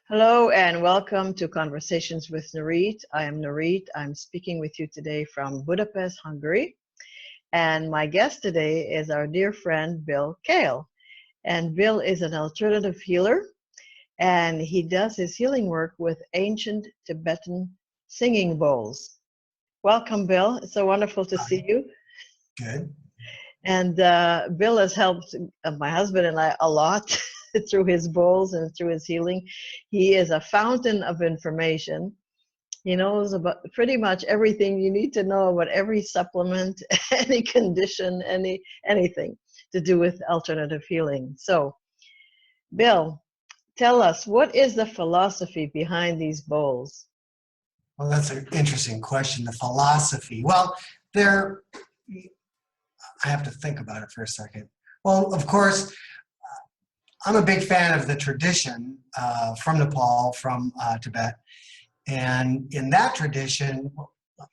Hello and welcome to Conversations with Nurit. I am Nurit. I'm speaking with you today from Budapest, Hungary. And my guest today is our dear friend, Bill Cael. And Bill is an alternative healer, and he does his healing work with ancient Tibetan singing bowls. Welcome, Bill. It's so wonderful to see you. Good. And Bill has helped my husband and I a lot through his bowls and through his healing. He is a fountain of information. He knows about pretty much everything you need to know about every supplement, any condition, anything to do with alternative healing. So, Bill, tell us, what is the philosophy behind these bowls? Well, that's an interesting question, the philosophy. Well, I have to think about it for a second. Well, of course, I'm a big fan of the tradition from Nepal, from Tibet. And in that tradition,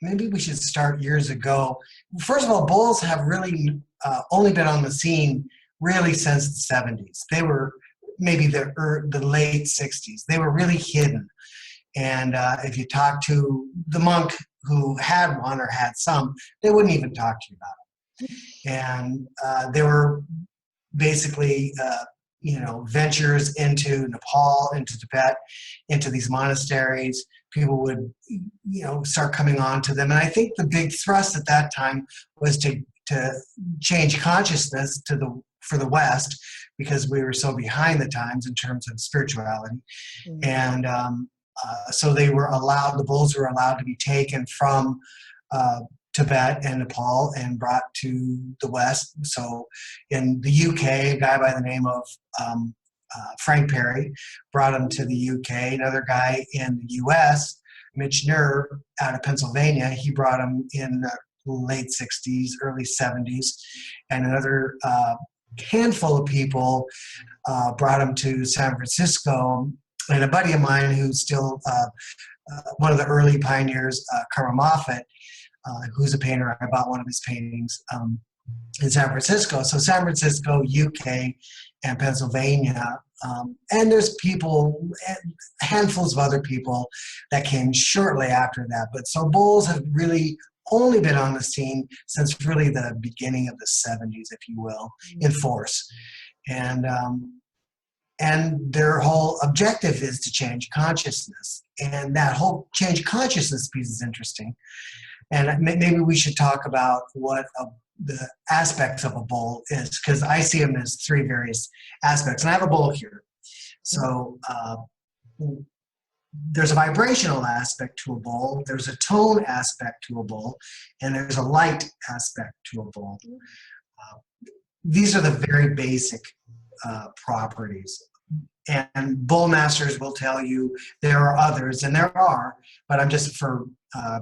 maybe we should start years ago. First of all, bowls have really only been on the scene really since the 70s. They were maybe the late 60s. They were really hidden. And if you talk to the monk who had one or had some, they wouldn't even talk to you about it. And they were basically, ventures into Nepal, into Tibet, into these monasteries. People would, start coming on to them. And I think the big thrust at that time was to change consciousness for the West, because we were so behind the times in terms of spirituality. Mm-hmm. And so the bowls were allowed to be taken from Tibet and Nepal and brought to the West. So in the UK, a guy by the name of Frank Perry brought them to the UK. Another guy in the US, Mitch Nurit, out of Pennsylvania, he brought them in the late 60s, early 70s. And another handful of people brought them to San Francisco. And a buddy of mine who's still one of the early pioneers, Karma Moffat, who's a painter. I bought one of his paintings in San Francisco. So San Francisco, UK, and Pennsylvania. And there's people, handfuls of other people that came shortly after that. But so bowls have really only been on the scene since really the beginning of the 70s, if you will, in force. And their whole objective is to change consciousness. And that whole change consciousness piece is interesting. And maybe we should talk about what the aspects of a bowl is, because I see them as three various aspects. And I have a bowl here. So there's a vibrational aspect to a bowl, there's a tone aspect to a bowl, and there's a light aspect to a bowl. These are the very basic properties. And bowl masters will tell you there are others, and there are, but I'm just for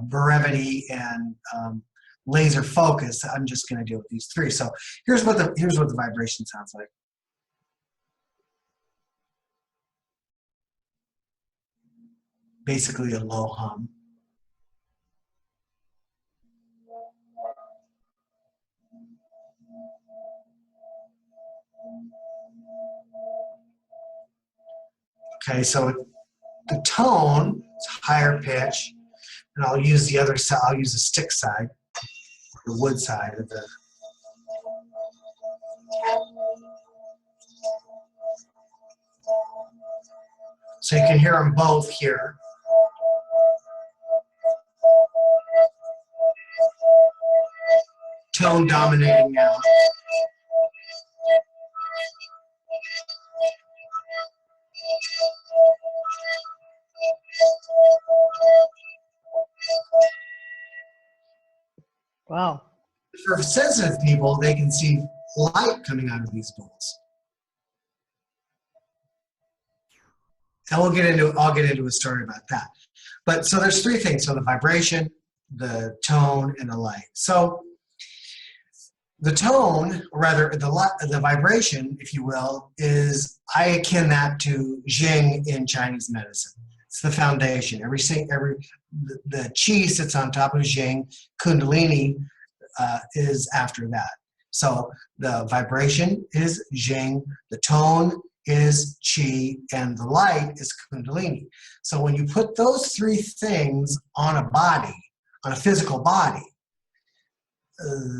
brevity and laser focus, I'm just going to deal with these three. So here's what the vibration sounds like. Basically a low hum. Okay, so the tone is higher pitch, and I'll use the other side. I'll use the stick side, the wood side of the. So you can hear them both here. Tone dominating now. Wow. For sensitive people, they can see light coming out of these bowls. And I'll get into a story about that. But so there's three things. So the vibration, the tone, and the light. So the tone, or rather the vibration, if you will, is, I akin that to Jing in Chinese medicine. It's the foundation. The chi sits on top of Jing. Kundalini is after that. So the vibration is Jing. The tone is chi, and the light is kundalini. So when you put those three things on a body, on a physical body,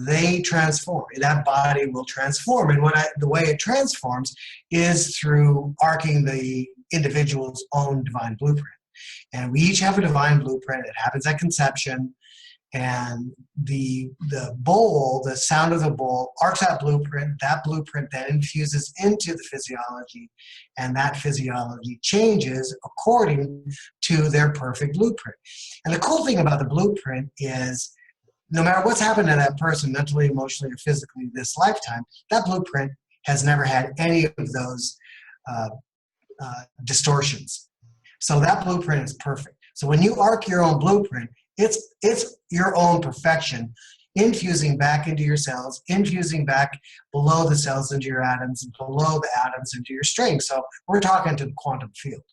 they transform. That body will transform. And the way it transforms is through arcing the individual's own divine blueprint. And we each have a divine blueprint. It happens at conception. And the bowl, the sound of the bowl, arcs that blueprint. That blueprint then infuses into the physiology, and that physiology changes according to their perfect blueprint. And the cool thing about the blueprint is, no matter what's happened to that person, mentally, emotionally, or physically this lifetime, that blueprint has never had any of those distortions. So that blueprint is perfect. So when you arc your own blueprint, it's your own perfection, infusing back into your cells, infusing back below the cells into your atoms, and below the atoms into your strings. So we're talking to the quantum field,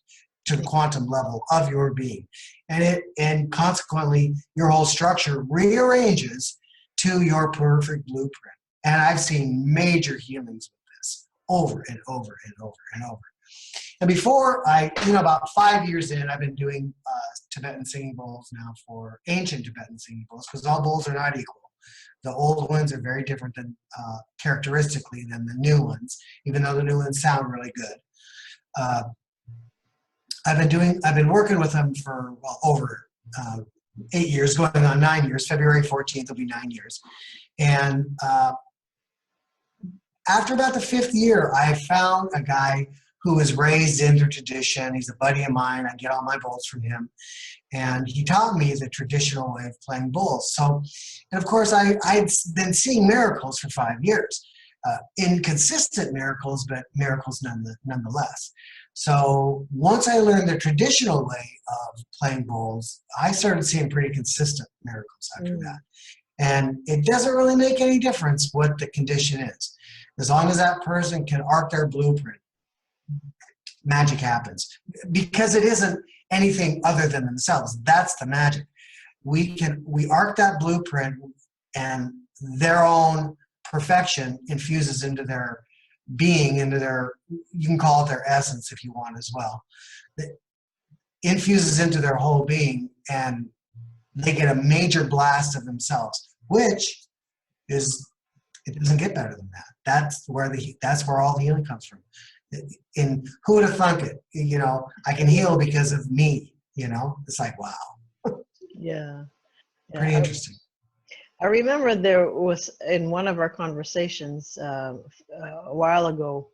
to the quantum level of your being. And consequently, your whole structure rearranges to your perfect blueprint. And I've seen major healings with this over and over and over and over. And before about 5 years in, I've been doing Tibetan Singing Bowls now, for ancient Tibetan Singing Bowls, because all bowls are not equal. The old ones are very different than characteristically than the new ones, even though the new ones sound really good. I've been working with them for over 8 years, going on 9 years. February 14th will be 9 years. And after about the 5th year, I found a guy who was raised in the tradition. He's a buddy of mine. I get all my bowls from him. And he taught me the traditional way of playing bowls. So, and of course, I'd been seeing miracles for 5 years. Inconsistent miracles, but miracles nonetheless. So once I learned the traditional way of playing bowls, I started seeing pretty consistent miracles after that. And it doesn't really make any difference what the condition is. As long as that person can arc their blueprint, magic happens. Because it isn't anything other than themselves. That's the magic. We arc that blueprint, and their own perfection infuses into their being, into their, you can call it their essence if you want as well. It infuses into their whole being, and they get a major blast of themselves, which is, it doesn't get better than that. That's where all the healing comes from. And who would have thunk it? I can heal because of me. It's like, wow. Yeah. Pretty interesting. I remember there was, in one of our conversations a while ago,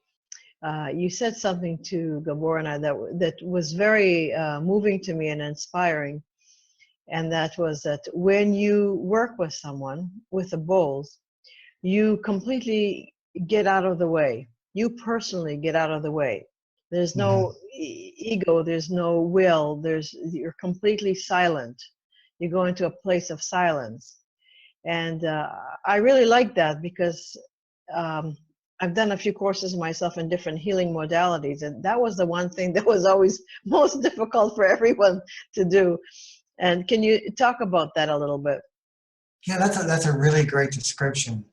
you said something to Gabor and I that was very moving to me and inspiring. And that was that when you work with someone with the bowls, you completely get out of the way. You personally get out of the way. There's no ego, there's no will, you're completely silent. You go into a place of silence. And I really like that, because I've done a few courses myself in different healing modalities, and that was the one thing that was always most difficult for everyone to do. And can you talk about that a little bit? Yeah, that's a really great description.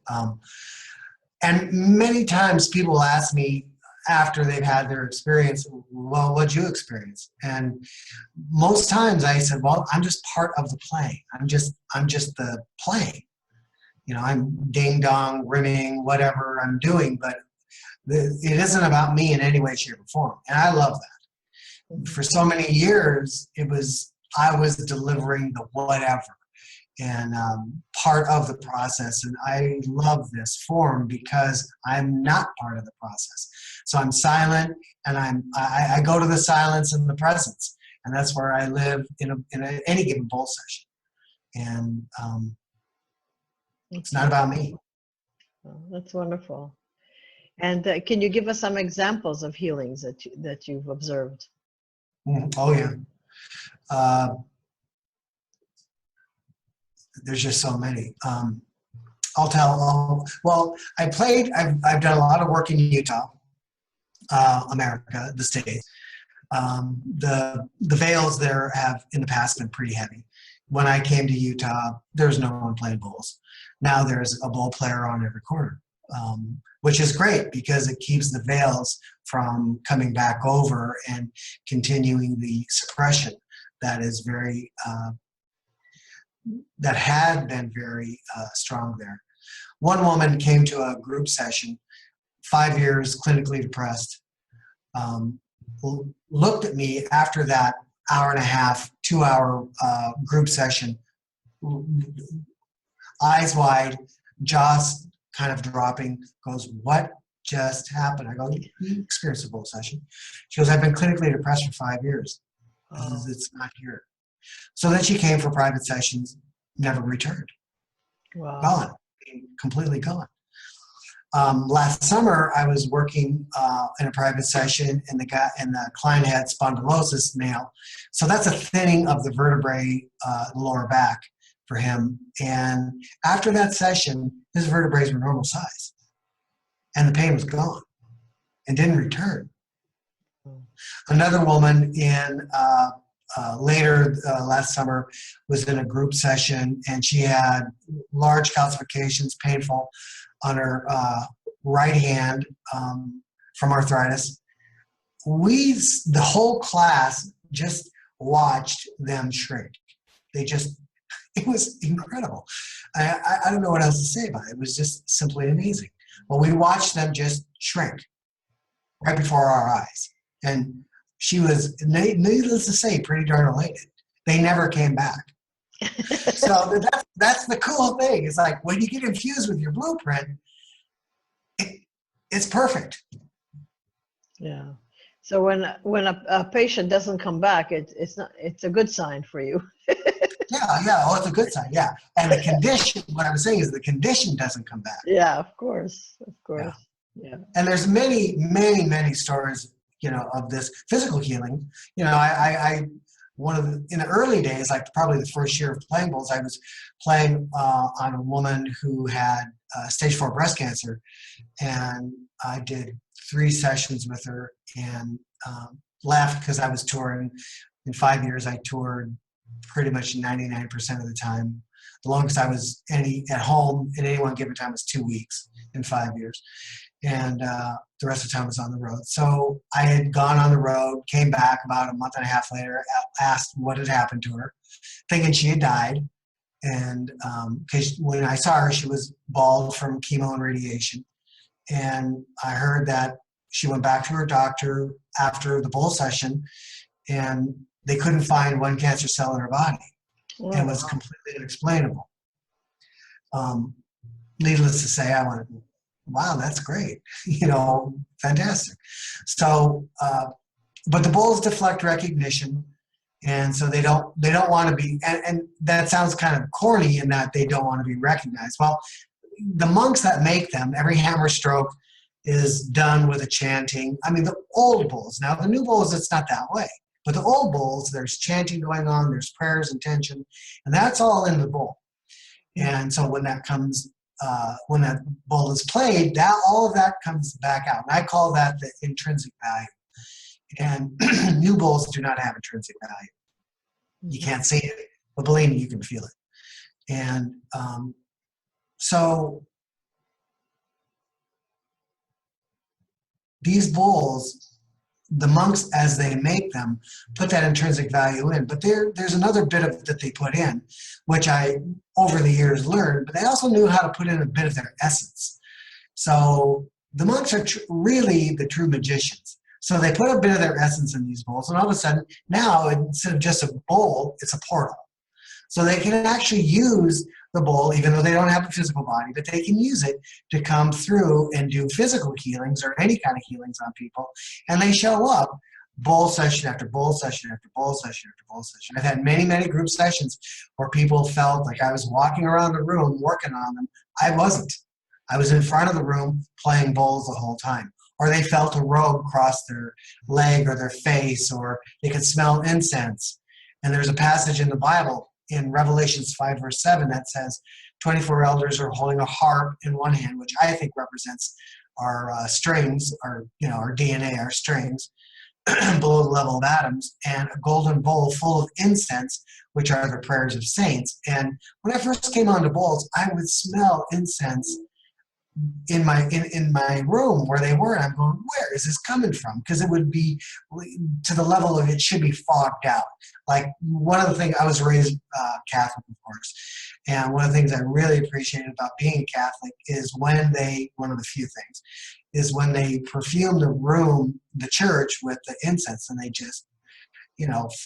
And many times people ask me after they've had their experience, well, what'd you experience? And most times I said, well, I'm just part of the playing. I'm just the playing. I'm ding dong, rimming, whatever I'm doing, but it isn't about me in any way, shape, or form. And I love that. For so many years, I was delivering the whatever. And part of the process. And I love this form because I'm not part of the process. So I'm silent, and I go to the silence and the presence. And that's where I live in any given bowl session. And it's not about me. Oh, that's wonderful. And can you give us some examples of healings that you've observed? Oh, yeah. There's just so many. I've done a lot of work in Utah, America, the States. The veils there have in the past been pretty heavy. When I came to Utah, there's no one playing bowls. Now there's a bowl player on every corner. which is great because it keeps the veils from coming back over and continuing the suppression that is very, that had been very strong there. One woman came to a group session, 5 years clinically depressed, looked at me after that hour and a half, 2 hour group session, eyes wide, jaws kind of dropping, goes, "What just happened?" I go, "You experienced a bowl session." She goes, "I've been clinically depressed for 5 years. It's not here." So then she came for private sessions, never returned. Wow. Gone, completely gone. Last summer, I was working in a private session, and the client had spondylosis, male. So that's a thinning of the vertebrae, lower back for him. And after that session, his vertebrae were normal size, and the pain was gone and didn't return. Another woman in later last summer was in a group session, and she had large calcifications, painful, on her right hand from arthritis. The whole class just watched them shrink. It was incredible. I don't know what else to say about it. It was just simply amazing. Well, we watched them just shrink right before our eyes. And she was, needless to say, pretty darn elated. They never came back. So that's the cool thing. It's like when you get infused with your blueprint, it's perfect. Yeah. So when a patient doesn't come back, it's a good sign for you. Yeah. Oh, it's a good sign. Yeah. And the condition, what I'm saying is the condition doesn't come back. Yeah, of course. Yeah. And there's many, many, many stories, of this physical healing. In the early days, like probably the first year of playing bowls, I was playing on a woman who had stage 4 breast cancer, and I did 3 sessions with her and left because I was touring. In 5 years, I toured pretty much 99% of the time. The longest I was at home at any one given time was 2 weeks in 5 years. And the rest of the time was on the road. So I had gone on the road, came back about a month and a half later, asked what had happened to her, thinking she had died. And because when I saw her, she was bald from chemo and radiation. And I heard that she went back to her doctor after the bowl session, and they couldn't find one cancer cell in her body. Wow. It was completely unexplainable. Needless to say, I went, wow, that's great. Fantastic. So, but the bowls deflect recognition, and so they don't want to be, and that sounds kind of corny in that they don't want to be recognized. Well, the monks that make them, every hammer stroke is done with a chanting. I mean, the old bowls. Now, the new bowls, it's not that way. But the old bowls, there's chanting going on, there's prayers, intention, and that's all in the bowl. And so when that comes, when that bowl is played, all of that comes back out. And I call that the intrinsic value. And new bowls do not have intrinsic value. You can't see it, but believe me, you can feel it. And so these bowls, the monks, as they make them, put that intrinsic value in. But there's another bit of that they put in, which I, over the years, learned. But they also knew how to put in a bit of their essence. So the monks are really the true magicians. So they put a bit of their essence in these bowls, and all of a sudden, now, instead of just a bowl, it's a portal. So they can actually use the bowl, even though they don't have a physical body, but they can use it to come through and do physical healings or any kind of healings on people. And they show up bowl session after bowl session after bowl session after bowl session. I've had many, many group sessions where people felt like I was walking around the room working on them. I wasn't. I was in front of the room playing bowls the whole time. Or they felt a robe cross their leg or their face, or they could smell incense. And there's a passage in the Bible in Revelations 5 verse 7 that says 24 elders are holding a harp in one hand, which I think represents our strings, our DNA, our strings, below the level of atoms, and a golden bowl full of incense, which are the prayers of saints. And when I first came onto bowls, I would smell incense in my room where they were, and I'm going, where is this coming from? Because it would be to the level of it should be fogged out. Like one of the things, I was raised Catholic, of course, and one of the things I really appreciated about being Catholic is one of the few things, is when they perfume the room, the church, with the incense, and they just,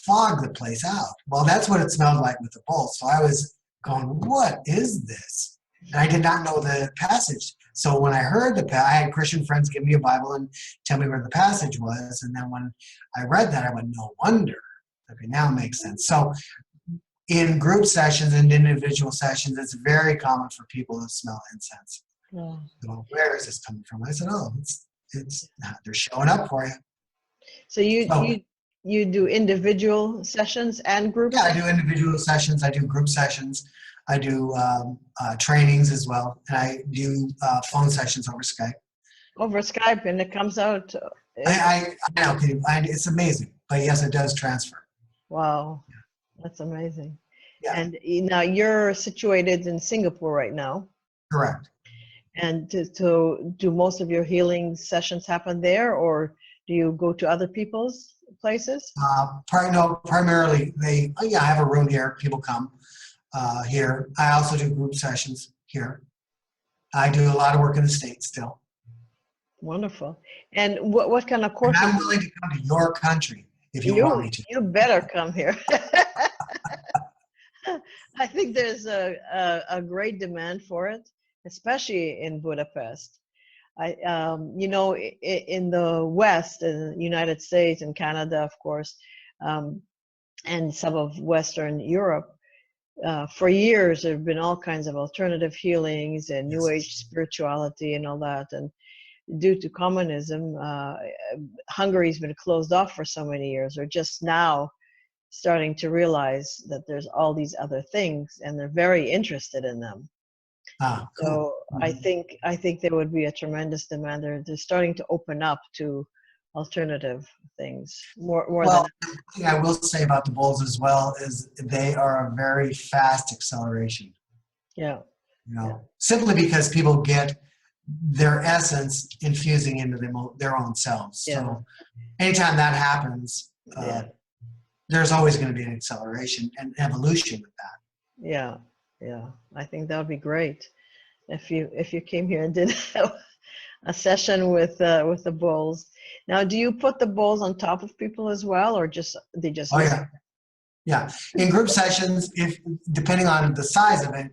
fog the place out. Well, that's what it smelled like with the bowl. So I was going, what is this? And I did not know the passage. So when I heard I had Christian friends give me a Bible and tell me where the passage was. And then when I read that, I went, no wonder. Okay, now it makes sense. So in group sessions and individual sessions, it's very common for people to smell incense. Yeah. So where is this coming from? I said, oh, it's they're showing up for you. So you do individual sessions and group? Yeah, I do individual sessions. I do group sessions. I do trainings as well, and I do phone sessions over Skype. Over Skype, and it comes out. I know, it's amazing, but yes, it does transfer. Wow, that's amazing. Yeah. And now you're situated in Singapore right now. Correct. And to do most of your healing sessions happen there, or do you go to other people's places? Primarily I have a room here. People come. Here. I also do group sessions here. I do a lot of work in the States still. Wonderful. And what kind of courses? And I'm willing to come to your country if you want me to. You better come here. I think there's a great demand for it, especially in Budapest. In the West, in the United States and Canada, of course, and some of Western Europe, for years, there have been all kinds of alternative healings and New Age spirituality and all that. And due to communism, Hungary's been closed off for so many years. They're just now starting to realize that there's all these other things, and they're very interested in them. Cool. So I think there would be a tremendous demand. They're starting to open up to alternative things more well, than. The thing I will say about the bowls as well is they are a very fast acceleration. Yeah. Simply because people get their essence infusing into their own selves. Yeah. So anytime that happens, there's always going to be an acceleration and evolution with that. Yeah. I think that would be great if you came here and did a session with the bowls. Now, do you put the bowls on top of people as well, or they just? Oh yeah. In group sessions, if depending on the size of it,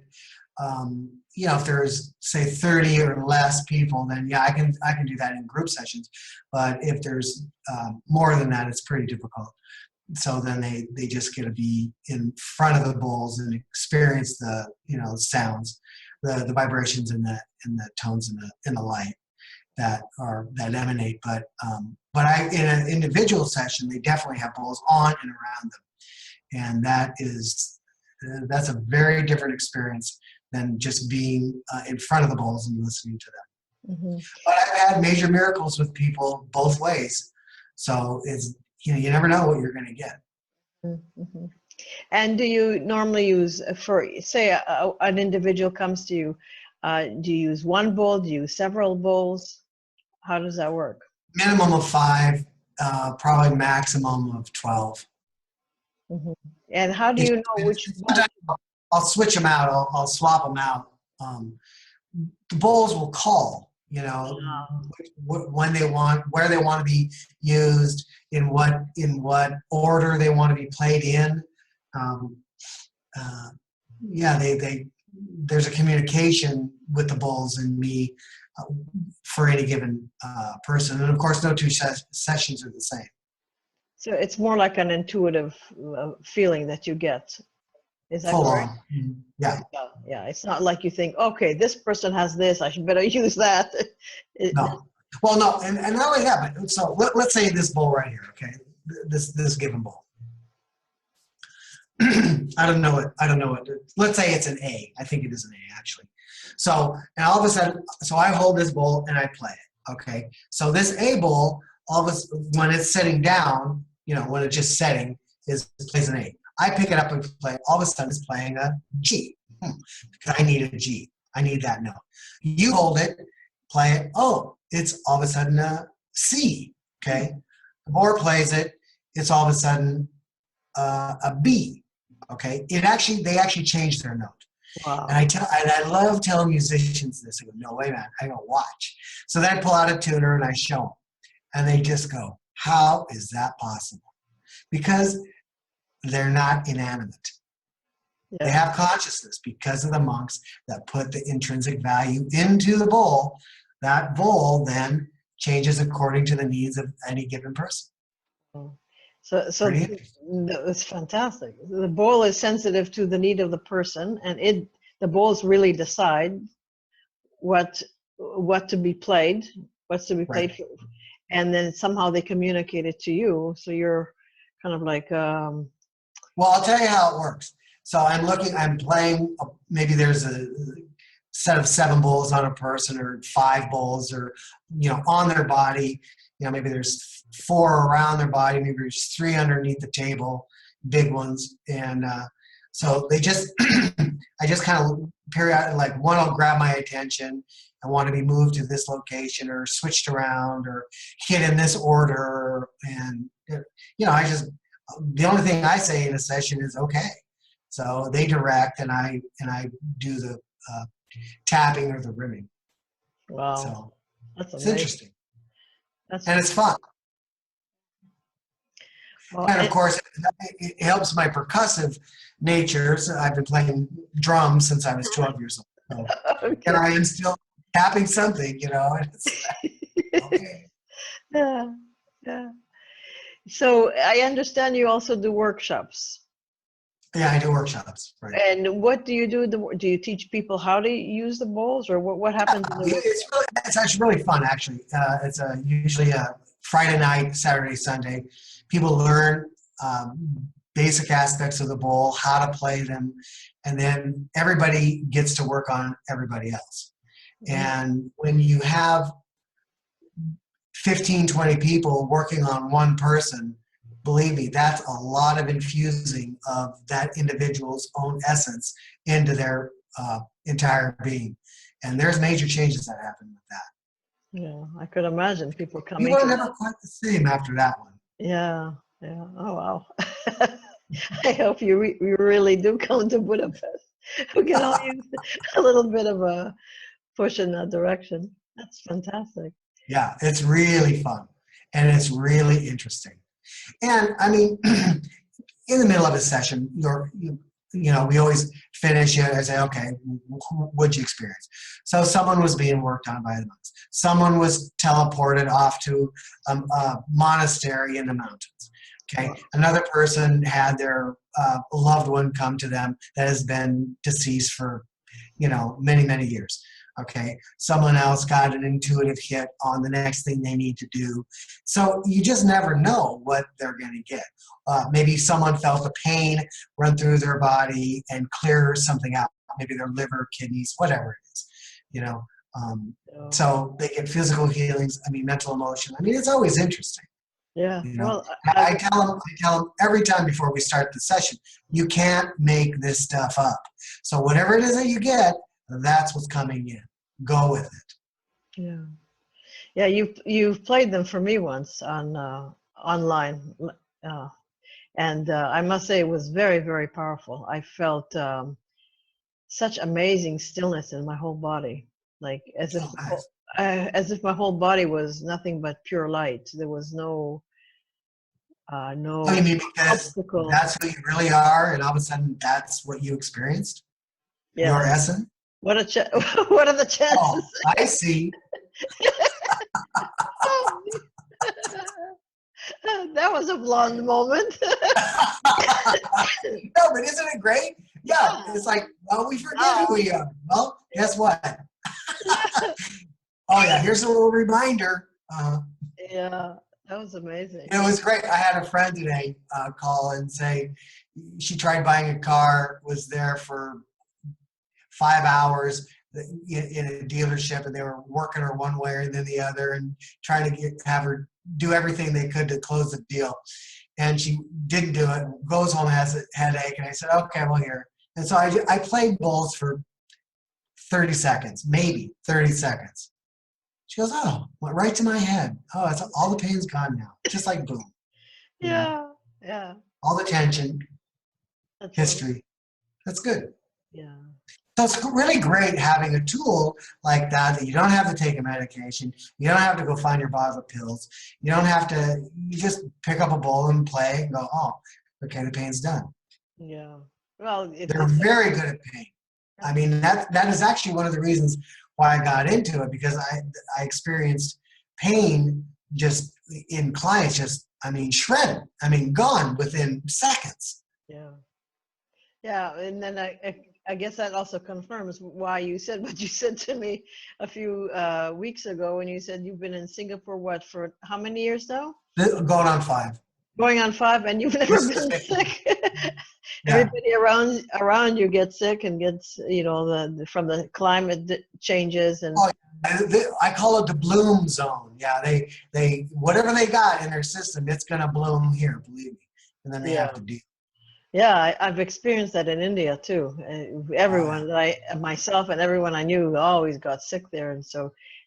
if there's say 30 or less people, then I can do that in group sessions. But if there's more than that, it's pretty difficult. So then they just get to be in front of the bowls and experience the sounds, the vibrations and the tones and the light that emanate. But in an individual session, they definitely have bowls on and around them, and that's a very different experience than just being in front of the bowls and listening to them. Mm-hmm. But I've had major miracles with people both ways, so it's you never know what you're going to get. Mm-hmm. And do you normally use, for say an individual comes to you, do you use one bowl? Do you use several bowls? How does that work? Minimum of 5, probably maximum of 12. Mm-hmm. And how do you know which bowl? I'll switch them out. I'll swap them out. The bowls will call, when they want, where they want to be used, in what order they want to be played in. There's a communication with the bowls and me for any given person, and of course, no two sessions are the same. So it's more like an intuitive feeling that you get. Is that full correct? On. Yeah. Yeah. It's not like you think, okay, this person has this, I should better use that. No. Well, no, and not only that, but so let's say this bowl right here, okay, this given bowl. I don't know what. Let's say it's an A. I think it is an A actually. So and all of a sudden, so I hold this bowl and I play it. Okay. So this A bowl, when it's sitting down, when it's just setting, plays an A. I pick it up and play. All of a sudden, it's playing a G because I need a G. I need that note. You hold it, play it. Oh, it's all of a sudden a C. Okay. The board plays it. It's all of a sudden a B. Okay. They actually change their note. Wow. And I love telling musicians this. I go, no, wait a minute. I go, watch. So then I pull out a tuner and I show them. And they just go, how is that possible? Because they're not inanimate. Yeah. They have consciousness because of the monks that put the intrinsic value into the bowl. That bowl then changes according to the needs of any given person. So it's fantastic. The bowl is sensitive to the need of the person, and the bowls really decide what to be played, what's to be played, Right. for, and then somehow they communicate it to you. So you're kind of like. Well, I'll tell you how it works. So I'm playing. Maybe there's a set of 7 bowls on a person, or 5 bowls, or on their body. Maybe there's 4 around their body. Maybe there's 3 underneath the table, big ones. And so they just, I just kind of periodically, like one will grab my attention and want to be moved to this location, or switched around, or hit in this order. And the only thing I say in a session is okay. So they direct, and I do the tapping or the rimming. Wow, so that's it's amazing. Interesting. And it's fun. Well, and of course, it helps my percussive nature. So I've been playing drums since I was 12 years old. So, okay. And I am still tapping something, And it's, okay. Yeah. So I understand you also do workshops. Yeah, I do workshops. Right. And what do you do? Do you teach people how to use the bowls, or what happens? It's actually really fun. Actually, it's usually a Friday night, Saturday, Sunday. People learn basic aspects of the bowl, how to play them, and then everybody gets to work on everybody else. Mm-hmm. And when you have 15, 20 people working on one person, believe me, that's a lot of infusing of that individual's own essence into their entire being. And there's major changes that happen with that. Yeah, I could imagine people coming. People are never quite the same after that one. Yeah. Oh, wow. I hope you really do come to Budapest. We can all use a little bit of a push in that direction. That's fantastic. Yeah, it's really fun. And it's really interesting. And I mean, in the middle of a session, we always finish it and say, okay, what'd you experience? So someone was being worked on by the monks. Someone was teleported off to a monastery in the mountains. Okay. Wow. Another person had their loved one come to them that has been deceased for, many, many years. Okay, someone else got an intuitive hit on the next thing they need to do. So you just never know what they're going to get. Maybe someone felt a pain run through their body and clear something out. Maybe their liver, kidneys, whatever it is. So they get physical healings. Mental, emotion. It's always interesting. Yeah. Well, I tell them every time before we start the session, you can't make this stuff up. So whatever it is that you get, that's what's coming in. Go with it. Yeah. You've played them for me once on online, and I must say it was very, very powerful. I felt such amazing stillness in my whole body, like as if my whole body was nothing but pure light. There was no you mean because obstacle. That's who you really are, and all of a sudden that's what you experienced? Yeah. Your essence? What are the chances? Oh, I see. That was a blonde moment. No, but isn't it great? Yeah, it's like, well, we forget who we are. Well, guess what? Oh, yeah, here's a little reminder. Yeah, that was amazing. It was great. I had a friend today call and say she tried buying a car, was there for 5 hours in a dealership, and they were working her one way and then the other and trying to have her do everything they could to close the deal. And she didn't do it, goes home, has a headache. And I said, okay, well, here. And so I played bowls for 30 seconds, maybe 30 seconds. She goes, oh, went right to my head. Oh, it's all the pain's gone now. Just like boom. You know, Yeah. all the tension, That's wonderful. history. That's good. Yeah. So it's really great having a tool like that you don't have to take a medication. You don't have to go find your bottle of pills. You don't have to, you just pick up a bowl and play and go, oh, okay, the pain's done. Yeah. Well, They're very good at pain. I mean, that is actually one of the reasons why I got into it, because I experienced pain just in clients, just, I mean, shredded. I mean, gone within seconds. yeah. Yeah, and then I guess that also confirms why you said what you said to me a few weeks ago when you said you've been in Singapore, what, for how many years now? Going on 5. Going on 5, and you've never This is been 6. sick. Yeah. Everybody around you gets sick and gets, you know, from the climate changes and. Oh, I call it the bloom zone. Yeah, they whatever they got in their system, it's gonna bloom here, believe me. And then they Yeah. have to deal. Yeah, I've experienced that in India too. Everyone that myself and everyone I knew always got sick there, and so,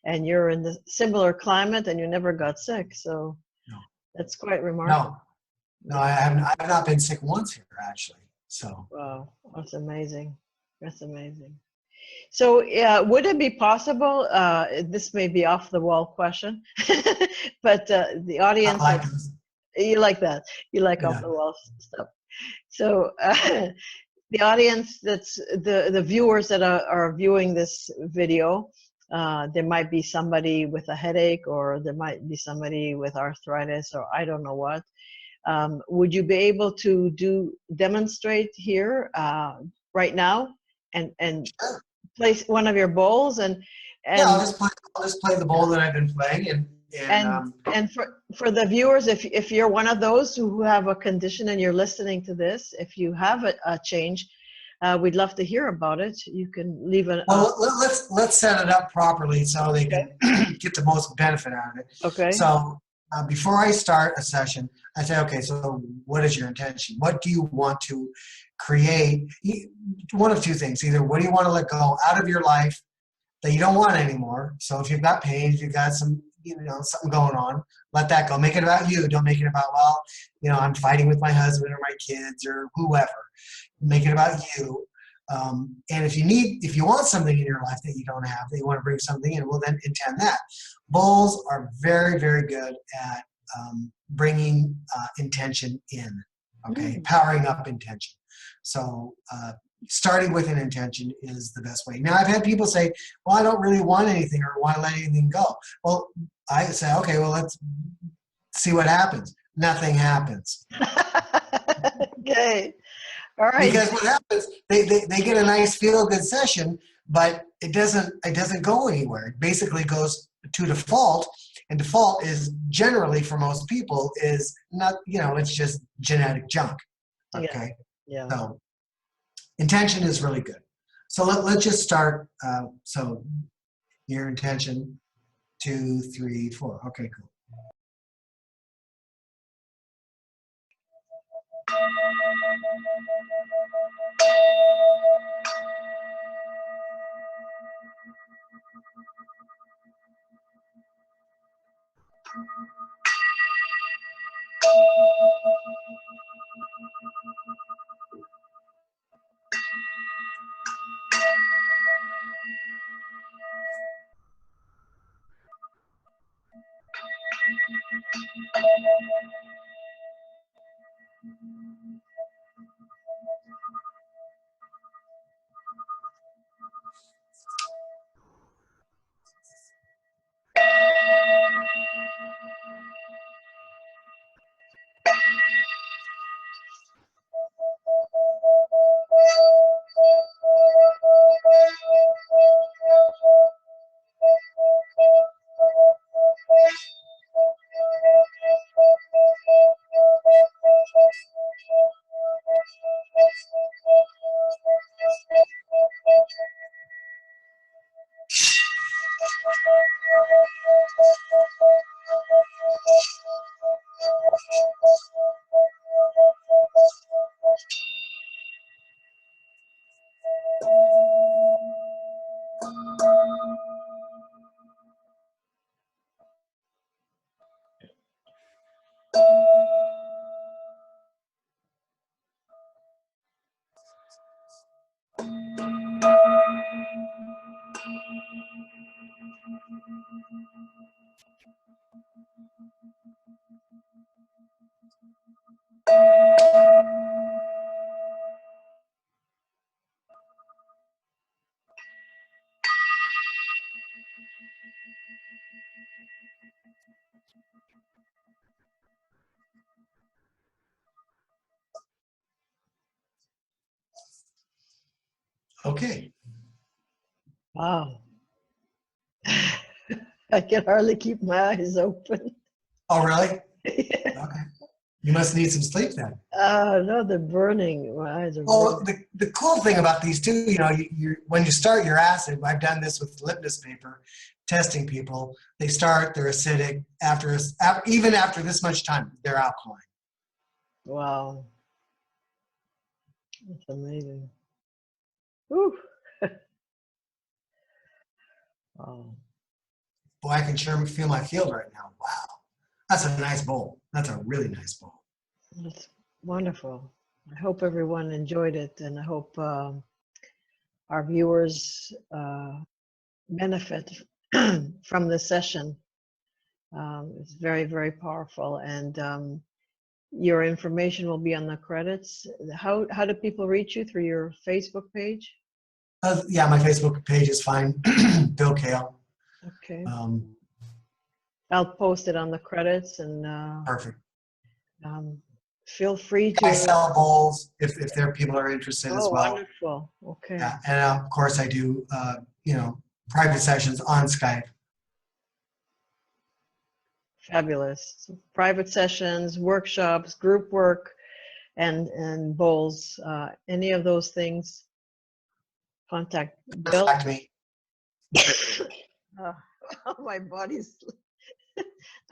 and you're in the similar climate and you never got sick, so No, that's quite remarkable. no, I haven't. I've not been sick once here actually. So. Wow, that's amazing. That's amazing. So, yeah, would it be possible? This may be off the wall question, but the I audience, like this. you like that? You like off Yeah. the wall stuff. So. The audience, that's the viewers that are viewing this video, there might be somebody with a headache, or there might be somebody with arthritis, or I don't know what. Would you be able to demonstrate here right now and Sure. place one of your bowls Yeah, and I'll just play the bowl that I've been playing and for the viewers, if you're one of those who have a condition and you're listening to this, if you have a change, we'd love to hear about it. You can leave a well, let's set it up properly so they okay. can get the most benefit out of it. Okay. So before I start a session, I say, okay, so what is your intention? What do you want to create? One of two things: either what do you want to let go out of your life that you don't want anymore. So if you've got pain, if you've got some, something going on, let that go. Make it about you. Don't make it about, well, I'm fighting with my husband or my kids or whoever. Make it about you. And if you want something in your life that you don't have, that you want to bring something in, well, then intend that. Bowls are very, very good at bringing intention in, okay? Powering up intention. So starting with an intention is the best way. Now, I've had people say, well, I don't really want anything or want to let anything go. Well, I say, okay, well, let's see what happens. Nothing happens. Okay. All right. Because what happens, they get a nice feel-good session, but it doesn't go anywhere. It basically goes to default, and default is generally, for most people, is not, it's just genetic junk. Okay? Yeah. So intention is really good. So let's just start. So your intention, 2, 3, 4. Okay, cool. Okay. Wow. I can hardly keep my eyes open. Oh, really? Yeah. Okay. You must need some sleep then. No, they're burning. My eyes are Well, burning. the cool thing about these too, when you start your acid, I've done this with litmus paper, testing people. They're acidic even after this much time, they're alkaline. Wow. That's amazing. Whew. Wow. Boy, I can sure feel my field right now. Wow. That's a nice bowl. That's a really nice bowl. That's wonderful. I hope everyone enjoyed it, and I hope our viewers benefit from this session. It's very, very powerful, and your information will be on the credits. How do people reach you? Through your Facebook page? Yeah, my Facebook page is fine. Bill Cael. Okay. I'll post it on the credits, and Perfect. feel free I to. sell bowls if there people are interested as well. Wonderful. Okay. Yeah, and of course I do private sessions on Skype. Fabulous. Private sessions, workshops, group work, and bowls. Any of those things, contact Bill. Contact me. My body's.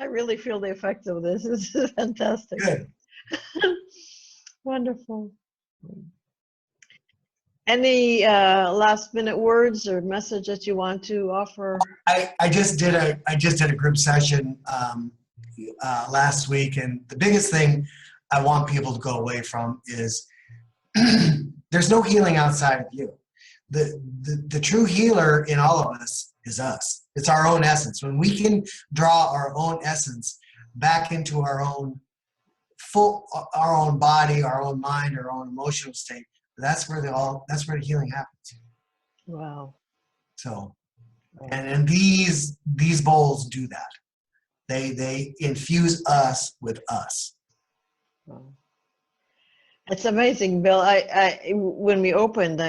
I really feel the effect of this. This is fantastic. Good. Wonderful. Any last minute words or message that you want to offer? I just did a group session last week, and the biggest thing I want people to go away from is there's no healing outside of you. The true healer in all of us is us. It's our own essence. When we can draw our own essence back into our own body, our own mind, our own emotional state, that's where the healing happens. Wow. So, and these bowls do that. They infuse us with us. Wow. It's amazing, Bill. When we opened,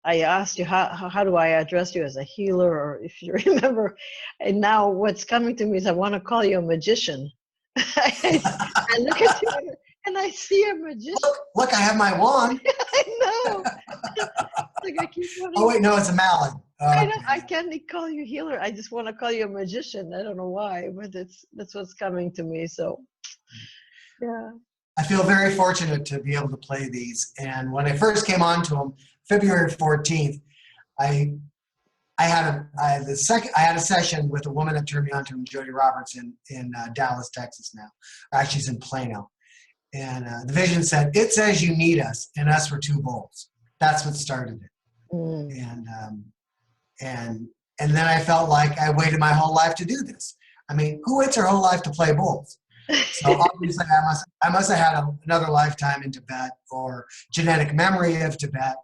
I asked you how do I address you, as a healer, or if you remember, and now what's coming to me is I want to call you a magician. I look at you and I see a magician. Look, I have my wand. I know. Like I keep wanting. Oh wait, no, it's a mallet. I can't call you healer. I just want to call you a magician. I don't know why, but that's what's coming to me. So, yeah. I feel very fortunate to be able to play these. And when I first came onto them, February 14th, I had a session with a woman that turned me on to him, Jody Roberts, in Dallas, Texas now. Actually, she's in Plano. And the vision said, "It says you need us, and us were two bowls." That's what started it. Mm. And then I felt like I waited my whole life to do this. I mean, who waits her whole life to play bowls? So obviously, I must have had another lifetime in Tibet, or genetic memory of Tibet.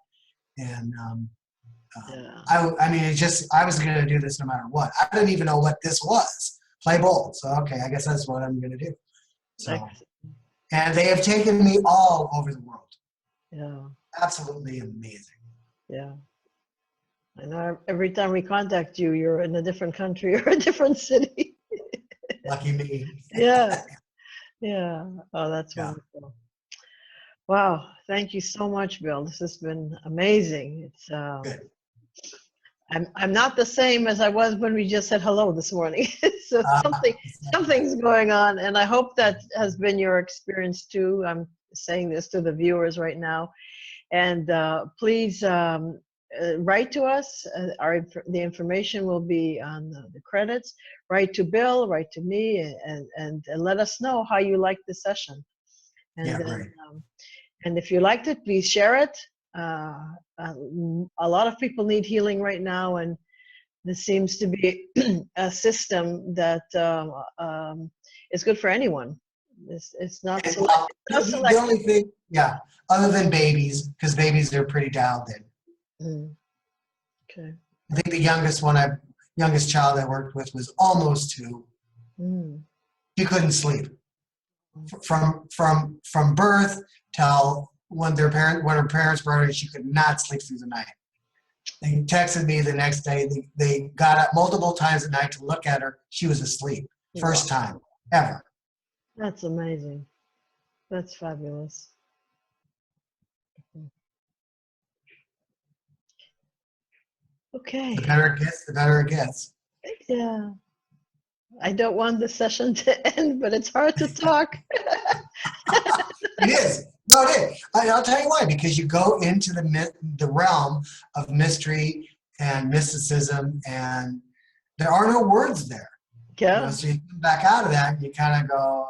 And Yeah. I mean, I was going to do this no matter what. I didn't even know what this was. Play bowls. So okay, I guess that's what I'm going to do. So, and they have taken me all over the world. Yeah. Absolutely amazing. Yeah. I know every time we contact you, you're in a different country or a different city. Lucky me. Yeah. Yeah. Oh, that's wonderful. Wow. Thank you so much, Bill. This has been amazing. It's Good. I'm not the same as I was when we just said hello this morning. So something's going on, and I hope that has been your experience too. I'm saying this to the viewers right now, and please write to us. The information will be on the credits. Write to Bill, write to me, and let us know how you liked the session. And yeah, then, right. And if you liked it, please share it. A lot of people need healing right now, and this seems to be a system that is good for anyone. It's not And, select, well, not the selective. only thing, yeah, other than babies, because babies are pretty dialed in. Mm, okay. I think the youngest child I worked with was almost 2. Mm, She couldn't sleep from birth till when her parents brought her in. She could not sleep through the night. They texted me the next day. They got up multiple times at night to look at her. She was asleep. First wow. time ever. That's amazing. That's fabulous. The Okay. better it gets, the better it gets. Yeah. I don't want the session to end, but it's hard to talk. It is. No, it is. I'll tell you why. Because you go into the realm of mystery and mysticism, and there are no words there. Yeah. So you come back out of that, and you kind of go,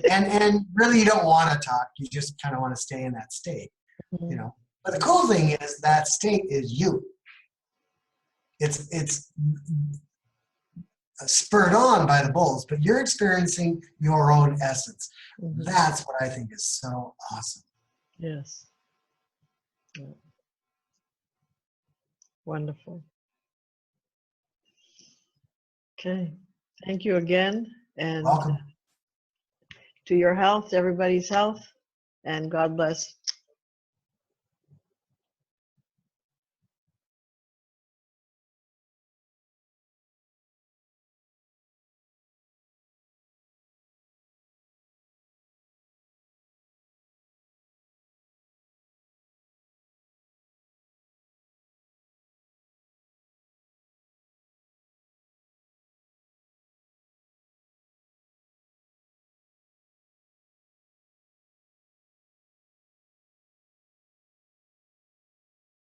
and really you don't want to talk. You just kind of want to stay in that state, Mhm. But the cool thing is that state is you. It's spurred on by the bowls, but you're experiencing your own essence. Mhm. That's what I think is so awesome. Yes. Yeah. Wonderful. Okay. Thank you again. And Welcome. to your health, everybody's health, and God bless.